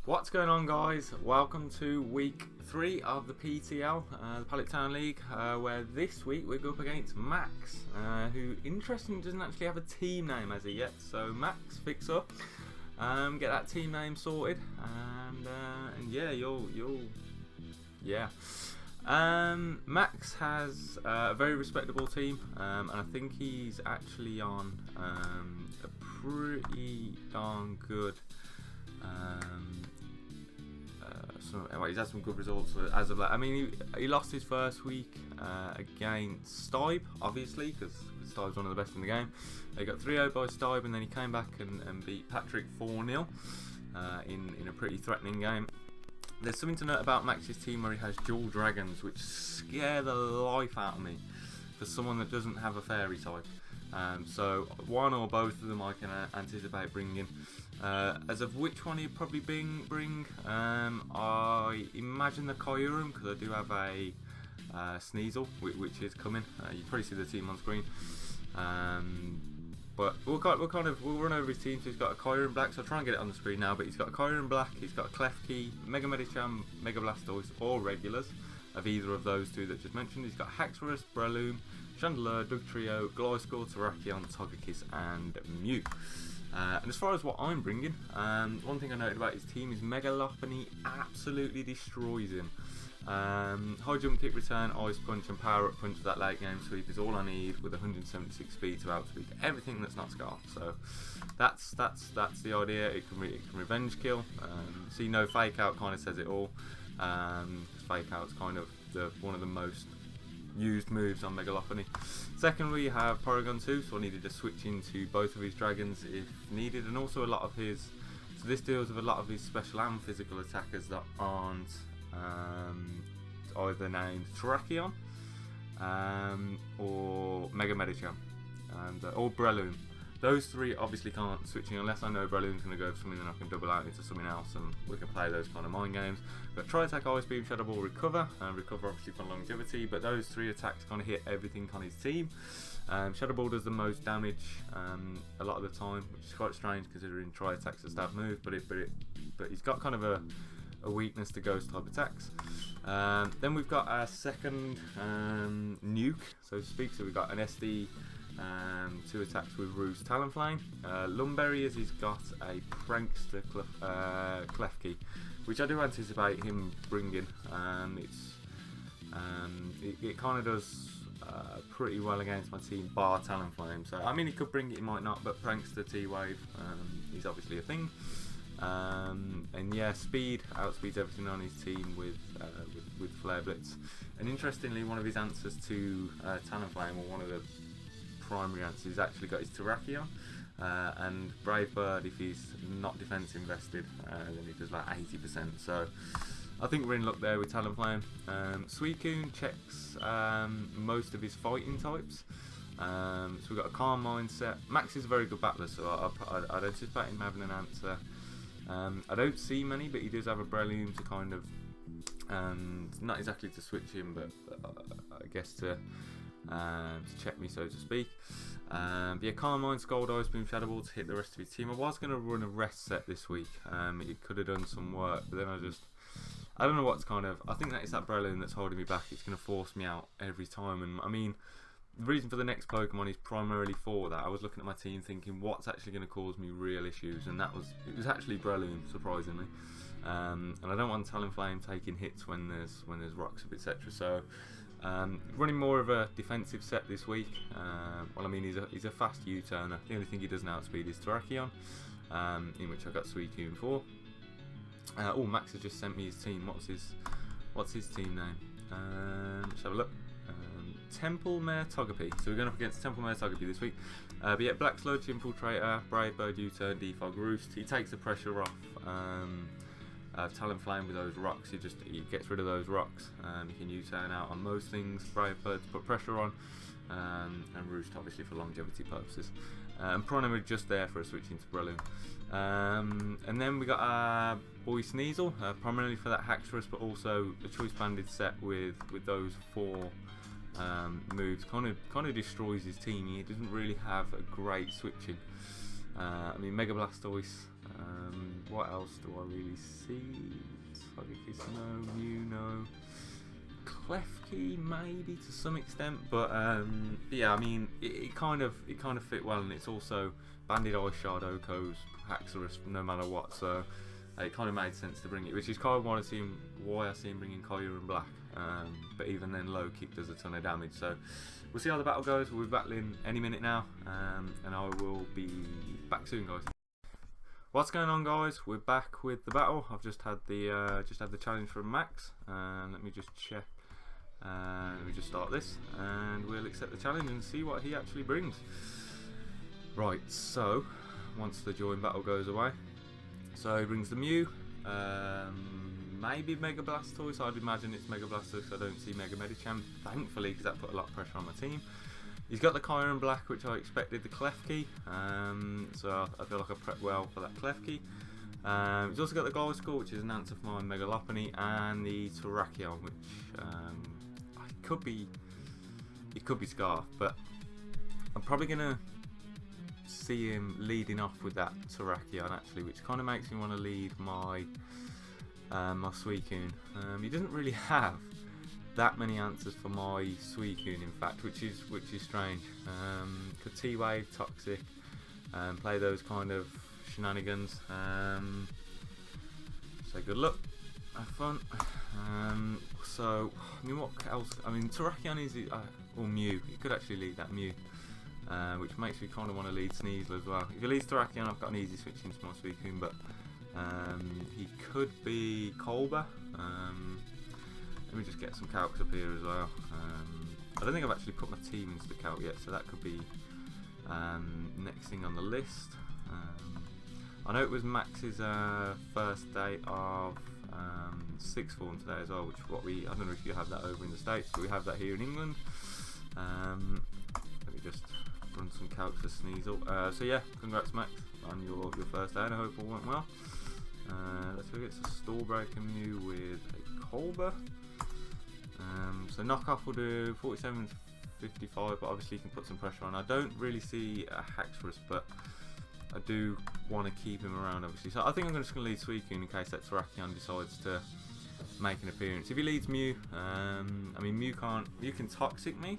What's going on, guys? Welcome to week 3 of the PTL, the Pallet Town League, where this week we're up against Max, who interestingly doesn't actually have a team name as of yet. So Max, fix up, get that team name sorted, and yeah, Max has a very respectable team, and I think he's actually on a pretty darn good. He's had some good results as of late. I mean, he lost his first week against Stibe, obviously, because Stibe's one of the best in the game. He got 3-0 by Stibe, and then he came back and beat Patrick 4-0 in a pretty threatening game. There's something to note about Max's team where he has dual dragons, which scare the life out of me for someone that doesn't have a fairy type. So one or both of them I can anticipate bringing. As of which one he'd probably bring, I imagine the Kyurem, because I do have a Sneasel, which is coming. You can probably see the team on screen. But we'll run over his team. So he's got a Kyurem Black, so I'll try and get it on the screen now. But he's got a Kyurem Black, he's got a Klefki, Mega Medicham, Mega Blastoise, or regulars of either of those two that just mentioned. He's got Haxorus, Breloom, Chandelure, Dugtrio, Gliscor, Terrakion, Togekiss, and Mew. And as far as what I'm bringing, one thing I noted about his team is Mega Lopunny absolutely destroys him. High jump, kick, return, ice punch, and power up punch for that late game sweep is all I need with 176 speed to outspeed everything that's not Scarf. So that's the idea. It can revenge kill. See, no fake out kind of says it all. Fake out's kind of one of the most used moves on Mega Lopunny. Second, we have Porygon 2, so I needed to switch into both of his dragons if needed, and also a lot of his. So this deals with a lot of his special and physical attackers that aren't either named Terrakion or Mega Medicham or Breloom. Those three obviously can't switch in unless I know Breloom's going to go for something, then I can double out into something else and we can play those kind of mind games. But Tri Attack, Ice Beam, Shadow Ball, Recover, Recover obviously for longevity, but those three attacks kind of hit everything on his team. Shadow Ball does the most damage a lot of the time, which is quite strange considering Tri Attack's a stab move, but he's got kind of a weakness to ghost type attacks. Then we've got our second nuke, so to speak. So we've got an SD. 2 attacks with Roost Talonflame. Lumberry, as he's got a Prankster Klefki, which I do anticipate him bringing. It kind of does pretty well against my team, bar Talonflame. So I mean, he could bring it, he might not, but Prankster T-Wave is obviously a thing. And yeah, speed outspeeds everything on his team with Flare Blitz. And interestingly, one of his answers to Talonflame, or one of the primary answers, he's actually got his Terrakion and Brave Bird. If he's not defense invested, then he does like 80%. So I think we're in luck there with Talonflame. Suicune checks most of his fighting types. So we've got a Calm Mindset. Max is a very good battler, so I'd anticipate him having an answer. I don't see many, but he does have a Breloom to kind of, not exactly to switch him, but I guess to check me, so to speak. Yeah, Calm Mind, Scald, Ice Beam, Shadow Ball to hit the rest of his team. I was going to run a rest set this week. It could have done some work, but then I don't know what's kind of. I think that it's that Breloom that's holding me back. It's going to force me out every time, and I mean, the reason for the next Pokemon is primarily for that. I was looking at my team thinking, what's actually going to cause me real issues, and it was actually Breloom, surprisingly. And I don't want Talonflame taking hits when there's rocks up, etc. So running more of a defensive set this week. Well, I mean, he's a fast U-turner. The only thing he doesn't outspeed is Terrakion, in which I got Suicune for. Max has just sent me his team. What's his team name? Let's have a look. Templemere Togepi. So we're going up against Templemere Togepi this week. But yeah, Black Sludge, Infiltrator, Brave Bird, U-turn, Defog, Roost. He takes the pressure off Talonflame with those rocks. He gets rid of those rocks. You can U-turn out on most things. Brave Bird to put pressure on, and Roost obviously for longevity purposes. And Primarily just there for a switch into Breloom. And then we got our boy Sneasel, primarily for that Haxorus, but also the Choice Banded set with those 4 moves kind of destroys his team. He doesn't really have a great switching. I mean, Mega Blastoise. What else do I really see? Togekiss, no. Mew, no. Klefki, maybe to some extent, but yeah, I mean, it kind of fit well, and it's also Banded Ice Shard, Oko's, Haxorus, no matter what. So it kind of made sense to bring it, which is kind of why I see him bringing Kyurem and Black. But even then, low kick does a ton of damage. So we'll see how the battle goes. We'll be battling any minute now, and I will be back soon, guys. What's going on, guys? We're back with the battle. I've just had the challenge from Max. Let me just check. Let me just start this, and we'll accept the challenge and see what he actually brings. Right. So once the join battle goes away, so he brings the Mew. Maybe Mega Blastoise. I'd imagine it's Mega Blastoise. I don't see Mega Medicham, thankfully, because that put a lot of pressure on my team. He's got the Kyurem Black, which I expected, the Klefki, so I feel like I prepped well for that Klefki. He's also got the Gliscor, which is an answer for my Mega Lopunny, and the Terrakion, which it could be Scarf, but I'm probably gonna see him leading off with that Terrakion actually, which kind of makes me want to lead my my Suicune. He doesn't really have that many answers for my Suicune, in fact, which is strange. Could T-Wave, Toxic, play those kind of shenanigans. So good luck, have fun. So I mean, what else? I mean, Terrakion is or Mew. You could actually lead that Mew, which makes me kind of want to lead Sneasel as well. If he leads Terrakion, I've got an easy switch into my Suicune, but he could be Colbur. Let me just get some calcs up here as well. I don't think I've actually put my team into the calc yet, so that could be next thing on the list. I know it was Max's first day of sixth form today as well, which is what I don't know if you have that over in the States, but we have that here in England. Let me just run some calcs for Sneasel. So yeah, congrats Max on your first day, and I hope all went well. Let's go get some Stallbreaker Mew with a Colbur. So knockoff will do 47 to 55, but obviously you can put some pressure on. I don't really see a Haxorus, but I do want to keep him around, obviously. So I think I'm just going to lead Suicune in case that Terrakion decides to make an appearance. If he leads Mew, I mean, Mew can Toxic me,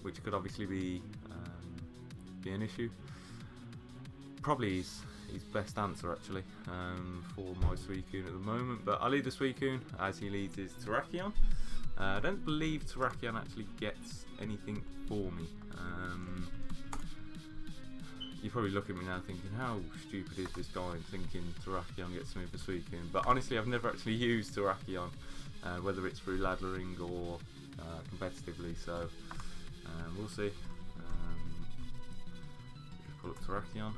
which could obviously be an issue. Probably his best answer actually for my Suicune at the moment, but I'll lead the Suicune as he leads his Terrakion. I don't believe Terrakion actually gets anything for me. You probably look at me now thinking, how stupid is this guy, and thinking Terrakion gets something for Suicune, but honestly I've never actually used Terrakion, whether it's through laddering or competitively, so we'll see. Just pull up Terrakion.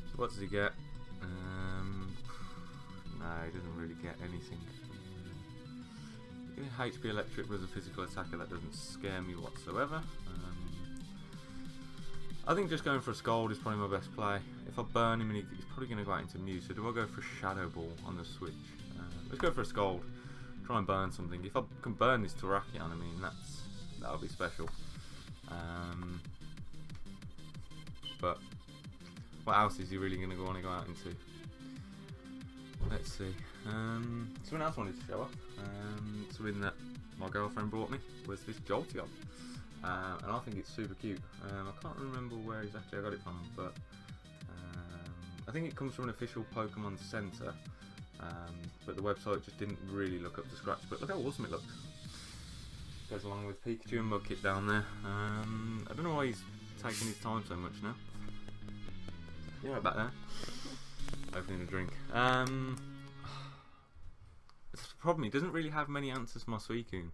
So what does he get? No, he doesn't really get anything. HP Electric was a physical attacker, that doesn't scare me whatsoever. I think just going for a Scald is probably my best play. If I burn him, and he's probably going to go out into Mew, so do I go for Shadow Ball on the switch? Let's go for a Scald. Try and burn something. If I can burn this Terrakion, I mean, that'll be special. But what else is he really going to want to go out into? Let's see. Something else I wanted to show off. Something that my girlfriend brought me was this Jolteon. And I think it's super cute. I can't remember where exactly I got it from, but I think it comes from an official Pokemon Center. But the website just didn't really look up to scratch. But look how awesome it looks. Goes along with Pikachu and Mudkip down there. I don't know why he's taking his time so much now. Yeah, right back there. Opening a drink. The problem, he doesn't really have many answers for my Suicune.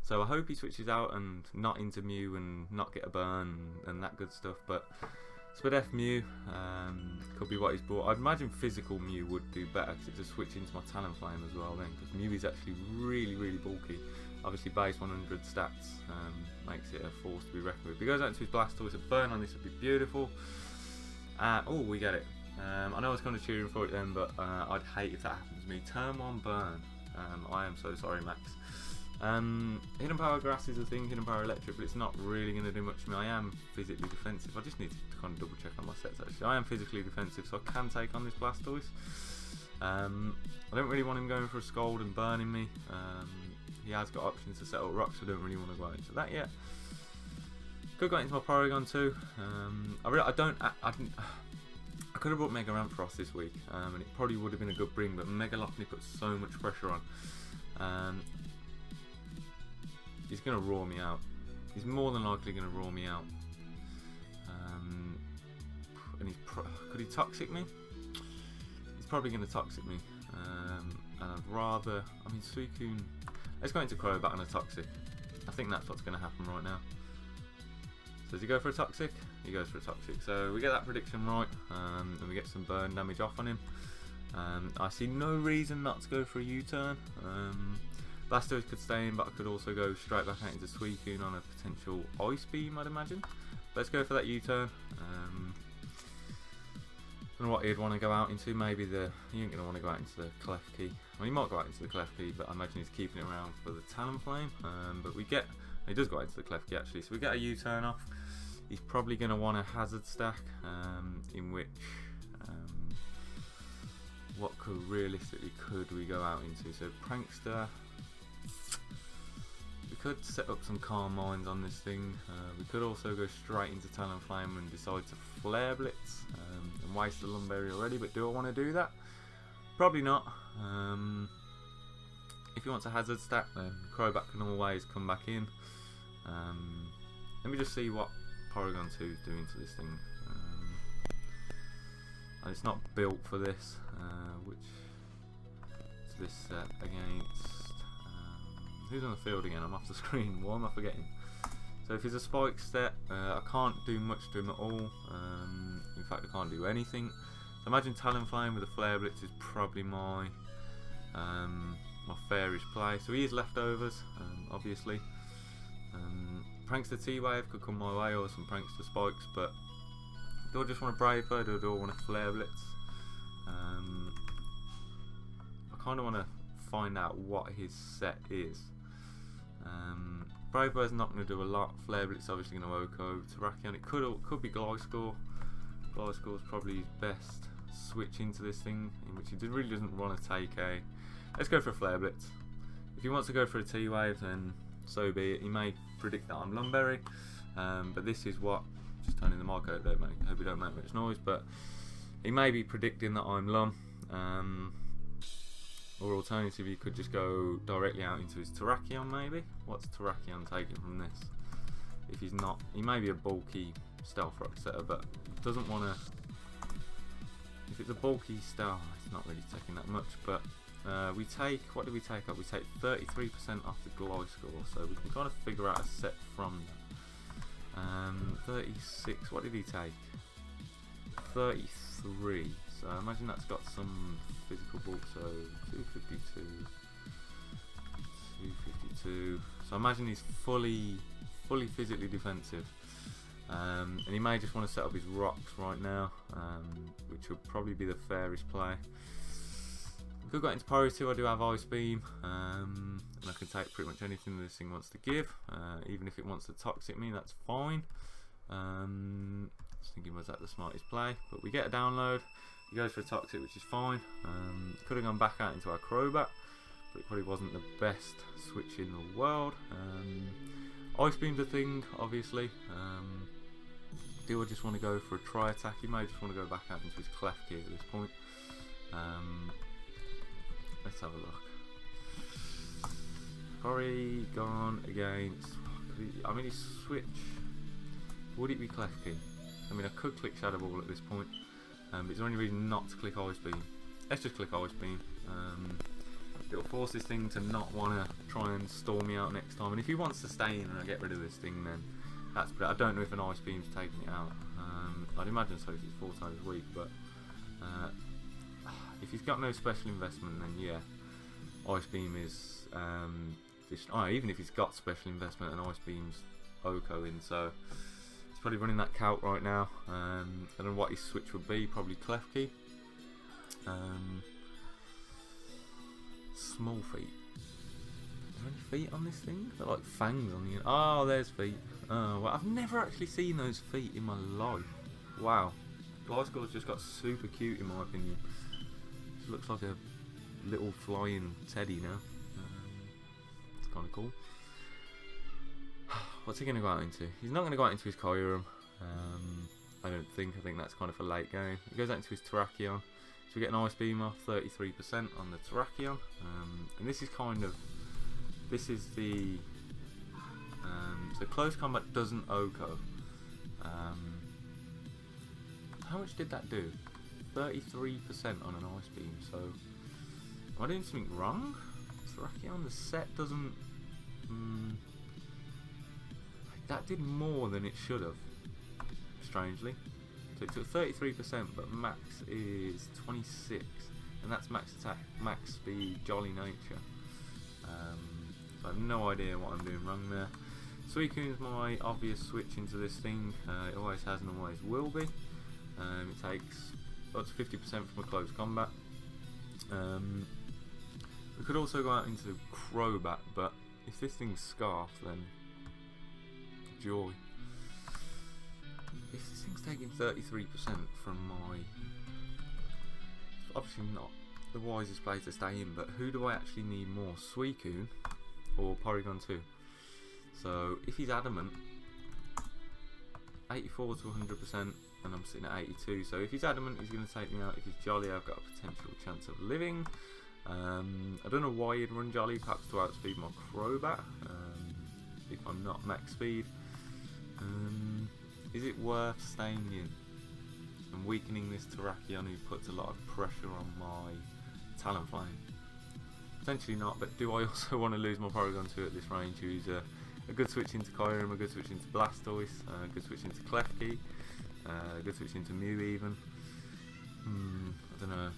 So I hope he switches out and not into Mew and not get a burn and that good stuff. But Spadef Mew could be what he's brought. I'd imagine physical Mew would do better because it's a switch into my Talonflame as well then. Because Mew is actually really, really bulky. Obviously base 100 stats makes it a force to be reckoned with. If he goes out into his Blastoise, a burn on this would be beautiful. Oh, we get it. I know I was kind of cheering for it then, but I'd hate if that happens to me. Turn 1 burn. I am so sorry, Max. Hidden Power Grass is a thing, Hidden Power Electric, but it's not really going to do much to me. I am physically defensive. I just need to kind of double check on my sets actually. I am physically defensive, so I can take on this Blastoise. I don't really want him going for a Scald and burning me. He has got options to settle rocks, so I don't really want to go into that yet. Could go into my Porygon too. I could have brought Mega Ampharos this week, and it probably would have been a good bring, but Megalophony puts so much pressure on. He's going to roar me out. He's more than likely going to roar me out. And could he Toxic me? He's probably going to Toxic me. And I'd rather... I mean, Suicune... Let's go into Crobat and a Toxic. I think that's what's going to happen right now. So does he go for a Toxic? He goes for a Toxic. So we get that prediction right, and we get some burn damage off on him. I see no reason not to go for a U-turn. Blastoise could stay in, but I could also go straight back out into Suicune on a potential Ice Beam, I'd imagine. Let's go for that U-turn. I don't know what he'd want to go out into. Maybe he ain't going to want to go out into the Clef Key. Well, he might go out into the Clef Key, but I imagine he's keeping it around for the Talonflame. But he does go out into the Clef Key actually, so we get a U-turn off. He's probably going to want a Hazard stack, in which what realistically could we go out into? So Prankster. We could set up some Calm Minds on this thing. We could also go straight into Talonflame and decide to Flare Blitz and waste the Lumberry already, but do I want to do that? Probably not. If he wants a Hazard stack, then Crobat can always come back in. Let me just see what Porygon 2 is doing to this thing. And it's not built for this, which is this set against... who's on the field again? I'm off the screen. Why am I forgetting? So if he's a Spike step, I can't do much to him at all. In fact, I can't do anything. So imagine Talonflame with a Flare Blitz is probably my fairish play. So he is leftovers, obviously. Prankster T-Wave could come my way, or some Prankster Spikes, but do I just want a Brave Bird or do I want a Flare Blitz? I kind of want to find out what his set is. Brave Bird's not going to do a lot. Flare Blitz is obviously going to OHKO. Terrakion, it could be Gliscor. Gliscor's probably his best switch into this thing, in which he really doesn't want to take a... Let's go for a Flare Blitz. If he wants to go for a T-Wave, then so be it. He may predict that I'm Lumberry, but this is what... Just turning the mic out, hope we don't make much noise, but he may be predicting that I'm Lum. Or alternatively, you could just go directly out into his Terrakion maybe. What's Terrakion taking from this? If he's not, he may be a bulky Stealth Rock setter, but doesn't want to... If it's a bulky Stealth, it's not really taking that much, but we take, what do we take up? We take 33% off the Gliscor, so we can kind of figure out a set from that. 36, what did he take? 33. So I imagine that's got some physical bulk, so 252. 252. So I imagine he's fully physically defensive. And he may just want to set up his rocks right now, which would probably be the fairest play. We could go into Pyro 2, I do have Ice Beam, and I can take pretty much anything this thing wants to give, even if it wants to Toxic me, that's fine. Just thinking, was that the smartest play? But we get a download, he goes for a Toxic, which is fine. Could have gone back out into our Crobat, but it probably wasn't the best switch in the world. Ice Beam's a thing, obviously. Do I just want to go for a Tri-Attack? He may just want to go back out into his Clef Key at this point. Let's have a look. Porygon against... I mean, his switch... Would it be Clef Key? I mean, I could click Shadow Ball at this point. But is there any reason not to click Ice Beam? Let's just click Ice Beam. It'll force this thing to not want to try and storm me out next time. And if he wants to stay in and I get rid of this thing, then that's... But I don't know if an Ice Beam's taking it out. I'd imagine so, because it's 4 times weak, but... if he's got no special investment, then yeah, Ice Beam is... even if he's got special investment, and Ice Beam's OHKO in, so... He's probably running that Calc right now. I don't know what his switch would be, probably Clef Key. Small Feet. Is there any feet on this thing? They're like fangs on the end. Oh, there's feet. Oh, well, I've never actually seen those feet in my life. Wow. Gliscor's just got super cute in my opinion. Just looks like a little flying teddy now. It's kind of cool. What's he going to go out into? He's not going to go out into his Kyurem. I don't think. I think that's kind of a late game. He goes out into his Terrakion. So we get an Ice Beam off, 33% on the Terrakion. And this is kind of... This is the... so close combat doesn't OHKO. How much did that do? 33% on an Ice Beam. So... Am I doing something wrong? Terrakion, the set doesn't... that did more than it should have. Strangely. So it took 33%, but max is 26, and that's max attack, max speed, jolly nature. So I have no idea what I'm doing wrong there. Suicune's my obvious switch into this thing. It always has and always will be. It takes up to 50% from a close combat. We could also go out into Crobat, but if this thing's Scarfed, then joy. If this thing's taking 33% from my... It's obviously not the wisest place to stay in, but who do I actually need more? Suicune or Porygon 2? So if he's Adamant, 84 to 100%, and I'm sitting at 82. So if he's Adamant, he's going to take me out. If he's Jolly, I've got a potential chance of living. I don't know why he'd run Jolly, perhaps to outspeed my Crobat, if I'm not max speed. Is it worth staying in and weakening this Terrakion who puts a lot of pressure on my Talonflame? Potentially not, but do I also want to lose my Porygon 2 at this range, who's a good switch into Kyurem, a good switch into Blastoise, a good switch into Klefki, a good switch into Mew even. I don't know.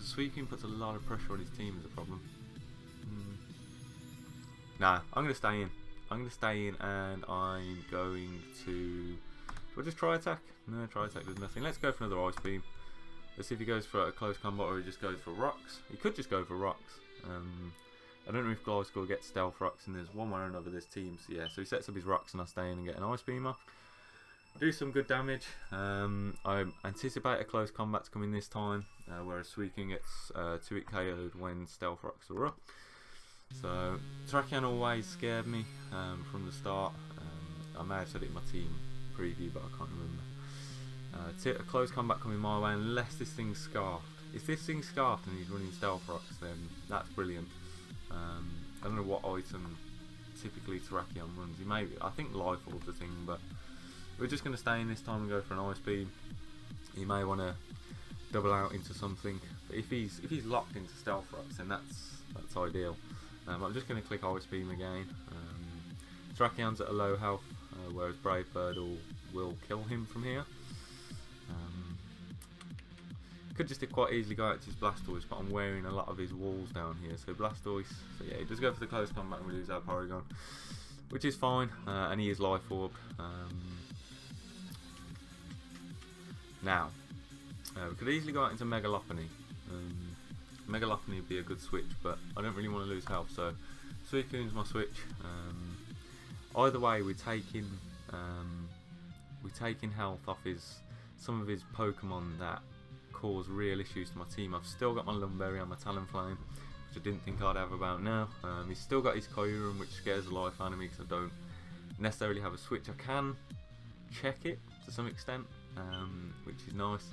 Suicune puts a lot of pressure on his team as a problem. Nah, I'm going to stay in. I'm going to stay in and I'm going to... Should I just try attack? No, try attack does nothing. Let's go for another Ice Beam. Let's see if he goes for a close combat or he just goes for rocks. He could just go for rocks. I don't know if Gliscor gets stealth rocks, and there's one way or another this team. So yeah, so he sets up his rocks and I stay in and get an Ice Beam off. Do some good damage. I anticipate a close combat's coming this time, whereas Suicune gets 2-hit KO'd when stealth rocks are up. So Terrakion always scared me from the start. I may have said it in my team preview, but I can't remember. A close combat coming my way unless this thing's Scarfed. If this thing's Scarfed and he's running stealth rocks, then that's brilliant. I don't know what item typically Terrakion runs. He may, I think Life Orb's a thing, but we're just going to stay in this time and go for an Ice Beam. He may want to double out into something, but if he's locked into stealth rocks, then that's ideal. I'm just going to click Ice Beam again. Terrakion's at a low health, whereas Brave Bird will kill him from here. Could just quite easily go out to his Blastoise, but I'm wearing a lot of his walls down here. So Blastoise, so yeah, he does go for the close combat and we lose our Porygon, which is fine, and he is Life Orb. Now, we could easily go out into Mega Lopunny. Mega Lopunny would be a good switch, but I don't really want to lose health, so Suicune's my switch. Either way, we're taking health off some of his Pokemon that cause real issues to my team. I've still got my Lumberry on my Talonflame, which I didn't think I'd have about now. He's still got his Kyurem, which scares the life out of me because I don't necessarily have a switch. I can check it to some extent, which is nice.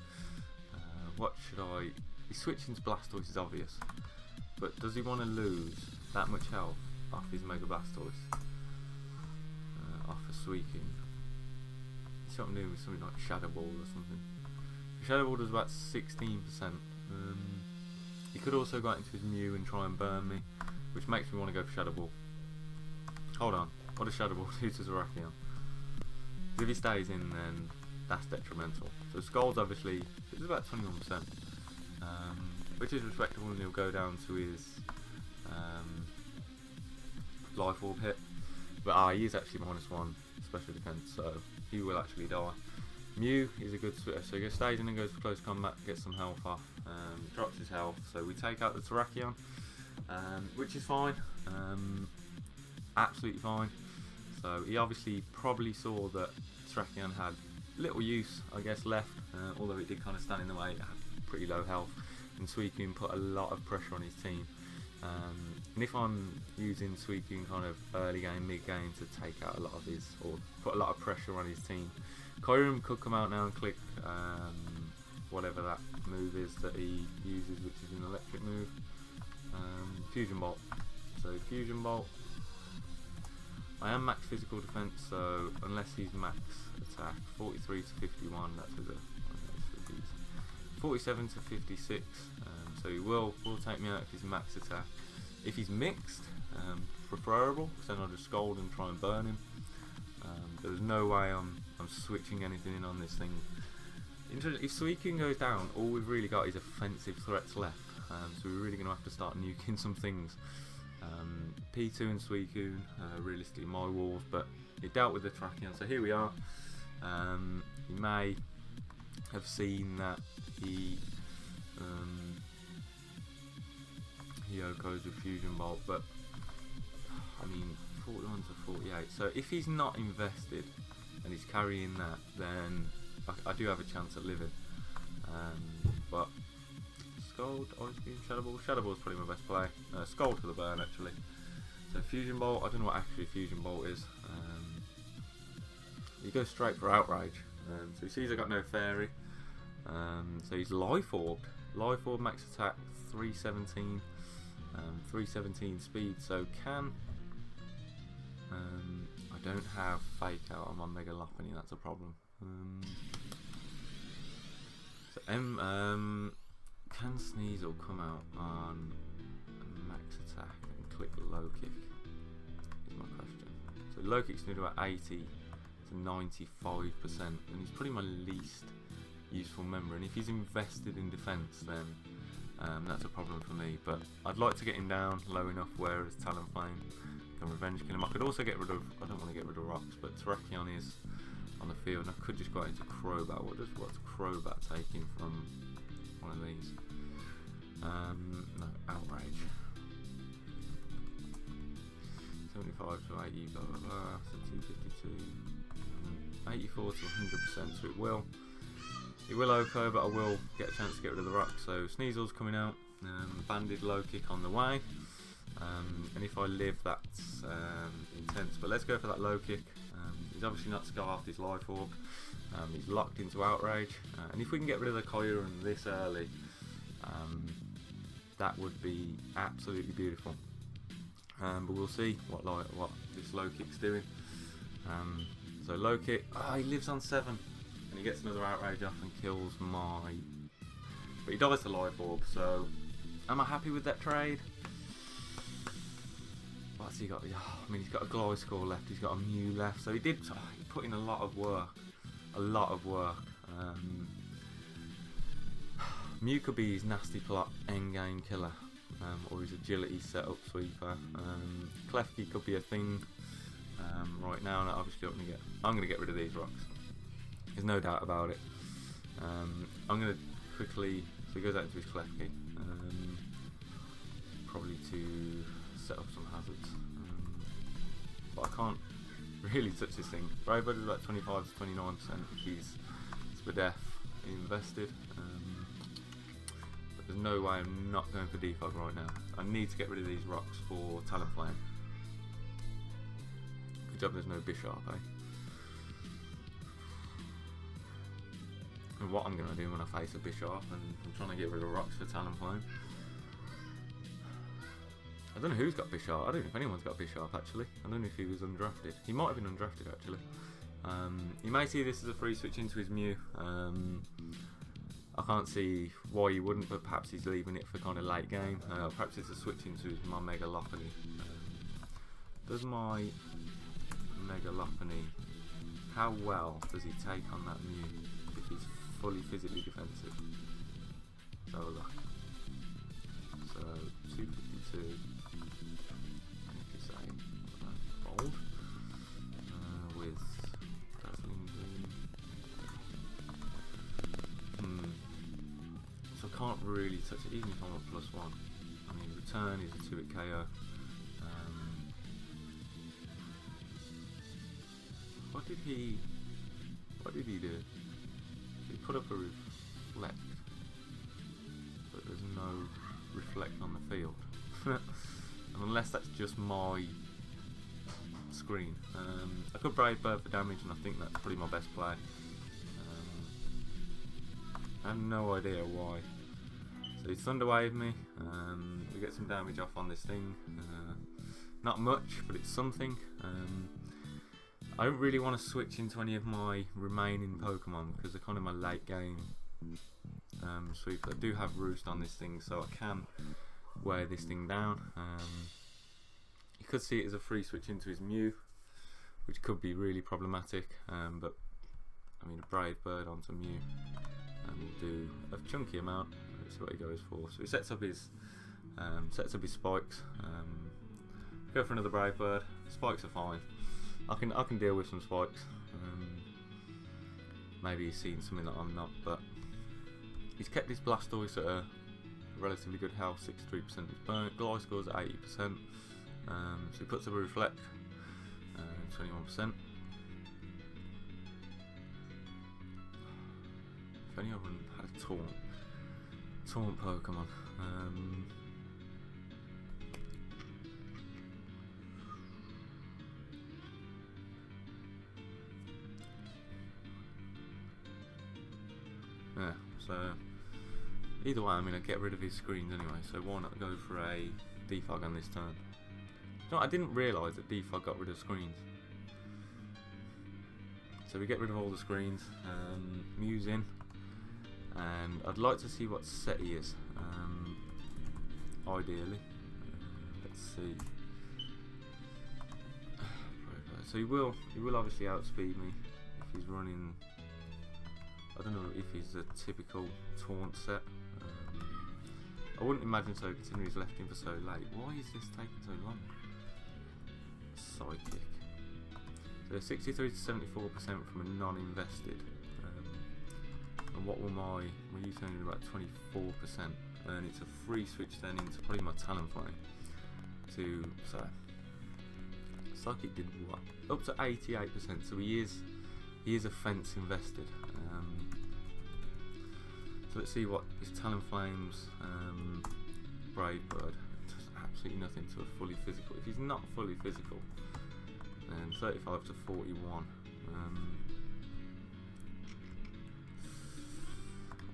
What should I... He's switching to Blastoise is obvious, but does he want to lose that much health off his Mega Blastoise? Off a Suicune? He's something doing with something like Shadow Ball or something. Shadow Ball does about 16%. He could also go out into his Mew and try and burn me, which makes me want to go for Shadow Ball. Hold on, what does Shadow Ball do to Terrakion? If he stays in, then that's detrimental. So Skull's obviously, it's about 21%, which is respectable, and he'll go down to his Life Orb hit. But he is actually -1 special defense, so he will actually die. Mew is a good switch, so he stays in and goes for close combat, gets some health off, drops his health, so we take out the Terrakion, which is fine. absolutely fine. So he obviously probably saw that Terrakion had little use, I guess, left, although it did kind of stand in the way. It had pretty low health, and Suicune put a lot of pressure on his team. And if I'm using Suicune kind of early game, mid game to take out a lot of his, or put a lot of pressure on his team, Kyurem could come out now and click whatever that move is that he uses, which is an electric move. Fusion Bolt. So Fusion Bolt. I am max physical defense, so unless he's max attack, 43 to 51, that's with a 47 to 56. So he will take me out if he's max attack. If he's mixed, preferable, because then I'll just scold and try and burn him. There's no way I'm switching anything in on this thing. If Suicune goes down, all we've really got is offensive threats left. So we're really going to have to start nuking some things. P2 and Suicune, realistically my walls, but it dealt with the Terrakion. So here we are. You may have seen that he goes with Fusion Bolt, but I mean 41 to 48. So if he's not invested and he's carrying that, then I do have a chance at living. But Scald, Ice Beam, Shadow Ball. Shadow Ball is probably my best play. Scald for the burn actually. So Fusion Bolt, I don't know what actually Fusion Bolt is. He goes straight for Outrage. So he sees I got no Fairy. So he's Life Orb. Life Orb max attack 317. 317 speed. So can I don't have Fake Out. I'm on Mega Lopunny. That's a problem. So can Sneasel come out on max attack and click low kick? Is my question. So low kick's going to do about 80 to 95%, and he's probably my least useful member. And if he's invested in defence, then that's a problem for me. But I'd like to get him down low enough where his Talonflame can revenge kill him. I could also get rid of. I don't want to get rid of rocks, but Terrakion is on the field, and I could just go into Crobat. What's Crobat taking from one of these? No, Outrage. 75 to 80, blah blah blah. So 252, 84 to 100%. So it will OHKO, but I will get a chance to get rid of the rock. So Sneasel's coming out. Banded low kick on the way. And if I live, that's intense. But let's go for that low kick. He's obviously not scarfed his Life Orb. He's locked into Outrage. And if we can get rid of the Kyurem this early, that would be absolutely beautiful. But we'll see what this low kick's doing. So low kick. He lives on 7, and he gets another Outrage off and kills my. But he dies to Life Orb. So am I happy with that trade? What's he got? I mean, he's got a Gliscor left. He's got a Mew left. So he put in a lot of work. Mew could be his nasty plot endgame killer, or his agility setup sweeper. Klefki could be a thing right now, and obviously I'm going to get rid of these rocks. There's no doubt about it. I'm going to quickly, so he goes out into his Klefki, probably to set up some hazards, but I can't really touch this thing. Brave Bird is about 25 to 29%. He's Spadef invested. There's no way I'm not going for Defog right now. I need to get rid of these rocks for Talonflame. Good job there's no Bisharp, eh? And what I'm going to do when I face a Bisharp, and I'm trying to get rid of rocks for Talonflame. I don't know who's got Bisharp. I don't know if anyone's got Bisharp actually. I don't know if he was undrafted. He might have been undrafted actually. You may see this as a free switch into his Mew. I can't see why he wouldn't, but perhaps he's leaving it for kind of late game. Perhaps it's a switch into my Mega Lopunny. Does my Mega Lopunny, how well does he take on that Mew if he's fully physically defensive? Let's have a look. So 252. If you say bold with dazzling gleam. So I can't really touch it, even if I'm at +1. I mean, return is a 2-hit KO. What did he do? He put up a reflect, but there's no reflect on the field. And unless that's just my screen. I could Brave Bird for damage, and I think that's probably my best play. I have no idea why. So he Thunder Wave me. We get some damage off on this thing. Not much, but it's something. I don't really want to switch into any of my remaining Pokemon because they're kind of my late game sweep. I do have Roost on this thing, so I can wear this thing down. You could see it as a free switch into his Mew, which could be really problematic. But I mean, a Brave Bird onto Mew will do a chunky amount. That's what he goes for. So he sets up his spikes. Go for another Brave Bird. Spikes are fine. I can deal with some spikes. Maybe he's seen something that I'm not, but he's kept his Blastoise at a relatively good health, 63% is burnt. Gliscor's at 80%. So he puts up a Reflect, 21%. If only I had a taunt Pokemon. Yeah, so either way, I mean, I get rid of his screens anyway, so why not go for a defog on this turn? No, I didn't realise that defog got rid of screens. So we get rid of all the screens, Mew's in, and I'd like to see what set he is, ideally. Let's see. So he will obviously outspeed me if he's running. I don't know if he's a typical taunt set. I wouldn't imagine so, considering he's left him for so late. Why is this taking so long? Psychic. So 63 to 74% from a non-invested. And what will my use only about 24%, and it's a free switch then into probably my Talonflame. So Psychic did what? Up to 88%. So he is a fence invested. So let's see what his Talonflame's Brave Bird does. Absolutely nothing to a fully physical. If he's not fully physical, then 35 to 41.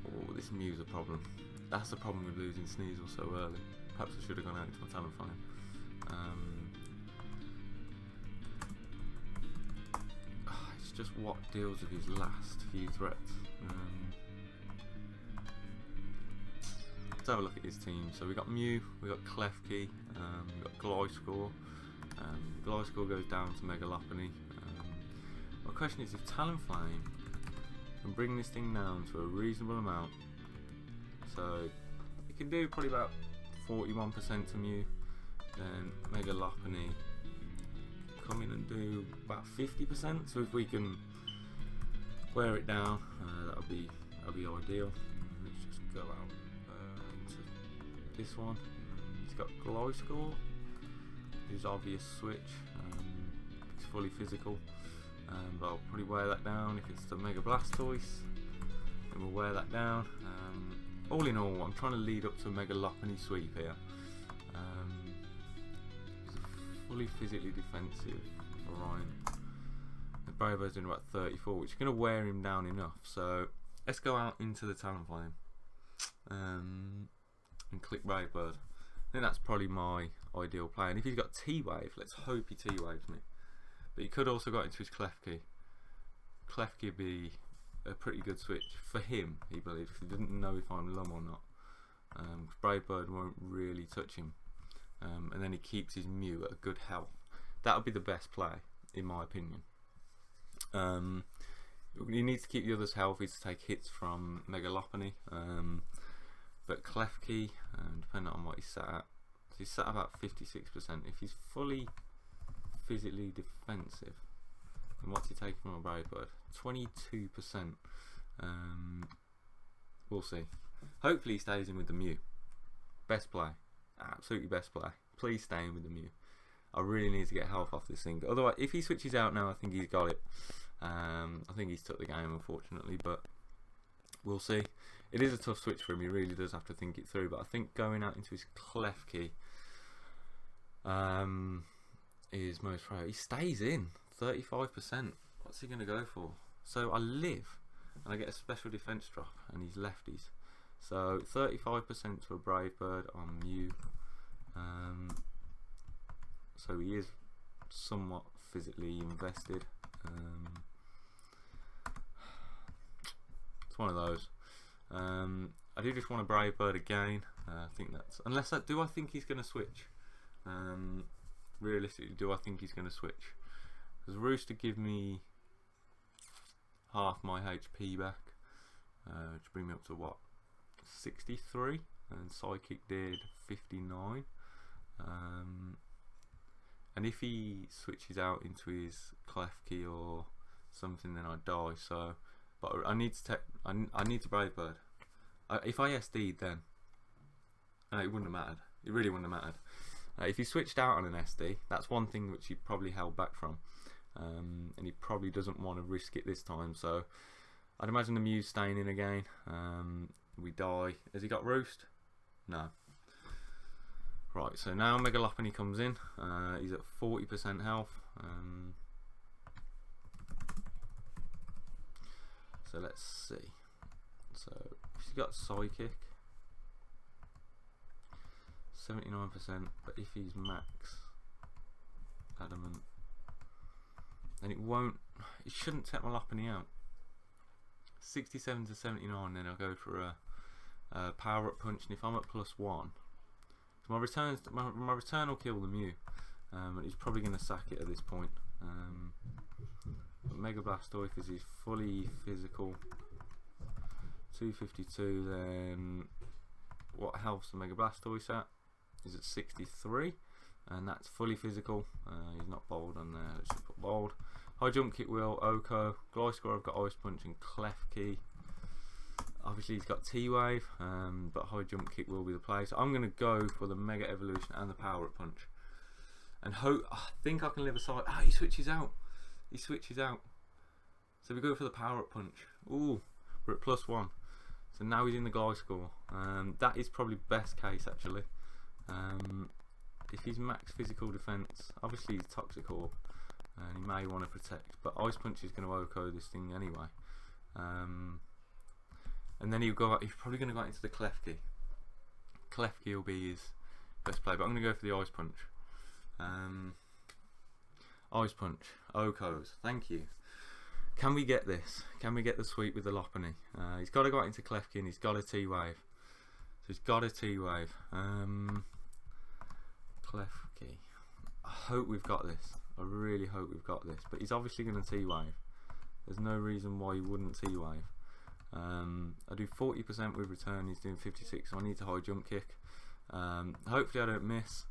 Oh, this Mew's a problem. That's the problem with losing Sneasel so early. Perhaps I should have gone out into my Talonflame. It's just what deals with his last few threats. Let's have a look at his team. So we got Mew, we got Klefki, we got Gliscor. Gliscor goes down to Mega Lopunny. My question is, if Talonflame can bring this thing down to a reasonable amount, so it can do probably about 41% to Mew, then Mega Lopunny come in and do about 50%. So if we can wear it down, that'll be ideal. Let's just go out to this one. He's got Gliscor, his obvious switch. It's fully physical, but I'll probably wear that down. If it's the Mega Blastoise, then we'll wear that down. All in all, I'm trying to lead up to a Mega Lopunny sweep here. Fully physically defensive for Ryan. The Brave Bird's doing about 34, which is going to wear him down enough. So let's go out into the Talonflame and click Brave Bird. I think that's probably my ideal play. And if he's got T-Wave, let's hope he T-Waves me. But he could also go into his Klefki. Klefki would be a pretty good switch for him, he believes, because he doesn't know if I'm Lum or not. Brave Bird won't really touch him. And then he keeps his Mew at a good health. That would be the best play, in my opinion. He needs to keep the others healthy to take hits from Mega Lopunny. But Klefki, depending on what he's set at, so he's set at about 56%. If he's fully physically defensive, then what's he taking from a Brave Bird? 22%. We'll see. Hopefully he stays in with the Mew. Best play. Absolutely best play. Please stay in with the Mew. I really need to get health off this thing. Otherwise, if he switches out now, I think he's got it. I think he's took the game, unfortunately, but we'll see. It is a tough switch for him. He really does have to think it through. But I think going out into his Klefki is most pro. He stays in 35%. What's he going to go for? So I live, and I get a special defense drop, and he's lefties. So 35% to a Brave Bird on Mew. So he is somewhat physically invested. It's one of those. I do just want a Brave Bird again. I think that's, unless do I think he's going to switch? Realistically, do I think he's going to switch? Because Rooster give me half my HP back, to bring me up to what, 63, and Psychic did 59. And if he switches out into his Klefki or something, then I die. So, but I need to I need to Brave Bird. If I SD'd, then it wouldn't have mattered. It really wouldn't have mattered. If he switched out on an SD, that's one thing which he probably held back from, and he probably doesn't want to risk it this time. So I'd imagine the Mew's staying in again. We die. Has he got Roost? No. Right, so now Mega Lopunny comes in. He's at 40% health. So let's see. So he's got Psychic, 79%. But if he's max Adamant, then it won't. It shouldn't take my Lopunny out. 67 to 79. Then I'll go for a Power Up Punch, and if I'm at +1. My return will kill the Mew, and he's probably going to sack it at this point. Mega Blastoise is fully physical, 252. Then what health's the Mega Blastoise at? Is at 63, and that's fully physical. He's not bold on there. Let's just put bold. High Jump Kick Will, Oko, Gliscor. I've got Ice Punch and Klefki. Obviously he's got T-Wave, but High Jump Kick will be the play. So I'm going to go for the Mega Evolution and the Power Up Punch. And hope, I think I can live aside. Ah, he switches out. He switches out. So we go for the Power Up Punch. Ooh, we're at +1. So now he's in the Gliscor. That is probably best case, actually. If he's max physical defense, obviously he's Toxic Orb, and he may want to protect. But Ice Punch is going to Oko this thing anyway. And then he's probably going to go into the Klefki. Klefki will be his best play, but I'm going to go for the Ice Punch. Ice Punch, Okos, thank you. Can we get this? Can we get the sweep with the Lopunny? He's got to go out into Klefki, and he's got a T-Wave. So he's got a T-Wave. Klefki. I hope we've got this. I really hope we've got this. But he's obviously going to T-Wave. There's no reason why he wouldn't T-Wave. I do 40% with return, he's doing 56, so I need to High Jump Kick. Hopefully I don't miss.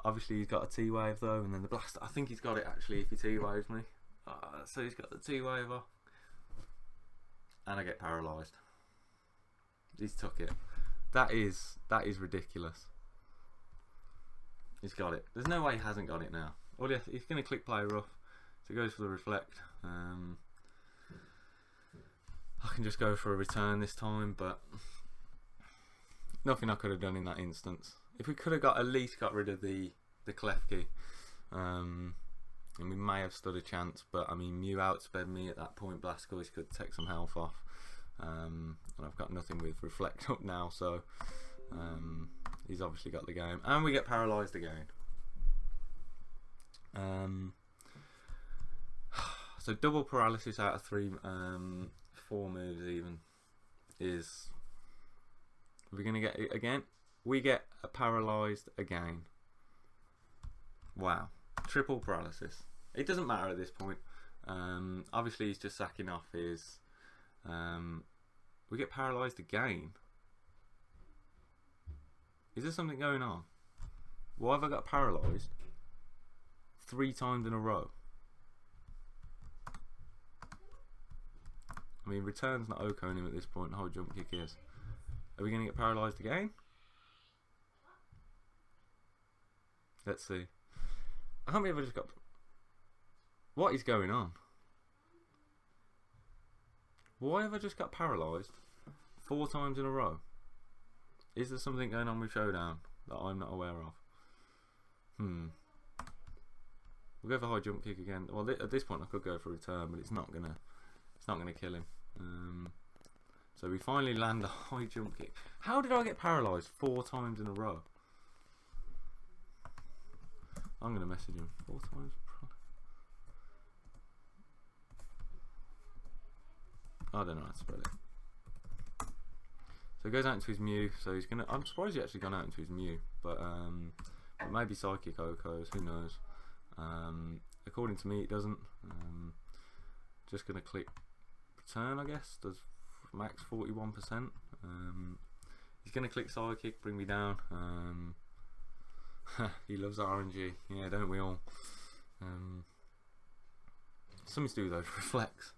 Obviously he's got a T-Wave though, and then the Blast, I think he's got it actually if he T-Waves me. So he's got the T-Waver, and I get paralysed. He's took it. That is ridiculous. He's got it. There's no way he hasn't got it now. Well, he's going to click Play Rough, so he goes for the Reflect. I can just go for a return this time, but nothing I could have done in that instance. If we could have at least got rid of the Klefki, and we may have stood a chance, but I mean Mew outsped me at that point. Blastoise could take some health off, and I've got nothing with Reflect up now, so he's obviously got the game, and we get paralysed again. So double paralysis out of 3. 4 moves even is. Are we going to get it again? We get a paralysed again. Wow. Triple paralysis. It doesn't matter at this point. Obviously he's just sacking off his. We get paralysed again. Is there something going on? Why have I got paralysed 3 times in a row? I mean, return's not Okoing him at this point. High Jump Kick is. Are we going to get paralysed again? Let's see. I can't believe I just got... What is going on? Why have I just got paralysed 4 times in a row? Is there something going on with Showdown that I'm not aware of? We'll go for high jump kick again. Well, at this point I could go for return, but it's not gonna kill him. So we finally land a high jump kick. How did I get paralysed 4 times in a row? I'm gonna message him 4 times. I don't know how to spell it. So he goes out into his Mew. So he's gonna. I'm surprised he actually gone out into his Mew, but maybe Psychic Okos. Who knows? According to me, it doesn't. Just gonna click return. I guess does max 41%. He's gonna click Psychic, bring me down. He loves RNG. Yeah, don't we all? Something to do with those reflex.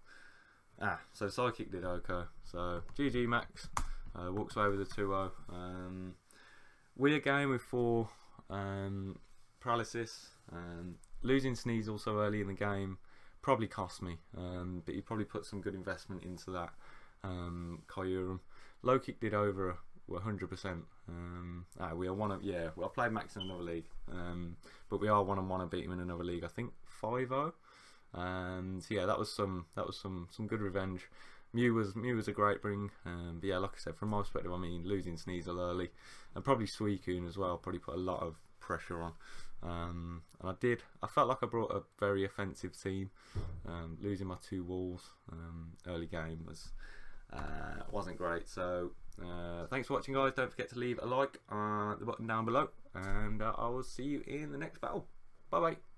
So Psychic did Oko. So GG Max walks away with a 2-0. Weird game with 4 paralysis. Losing Sneasel so early in the game probably cost me, but you probably put some good investment into that. Kyurem. Low kick did over 100%. We are one of Well, I played Max in another league, but we are 1-on-1 and beat him in another league. I think 5-0. And yeah, that was some good revenge. Mew was a great bring. But yeah, like I said, from my perspective, I mean, losing Sneasel early and probably Suicune as well probably put a lot of pressure on. And I felt like I brought a very offensive team. Losing my 2 walls early game wasn't great. So thanks for watching, guys. Don't forget to leave a like at the button down below, and I will see you in the next battle. Bye bye.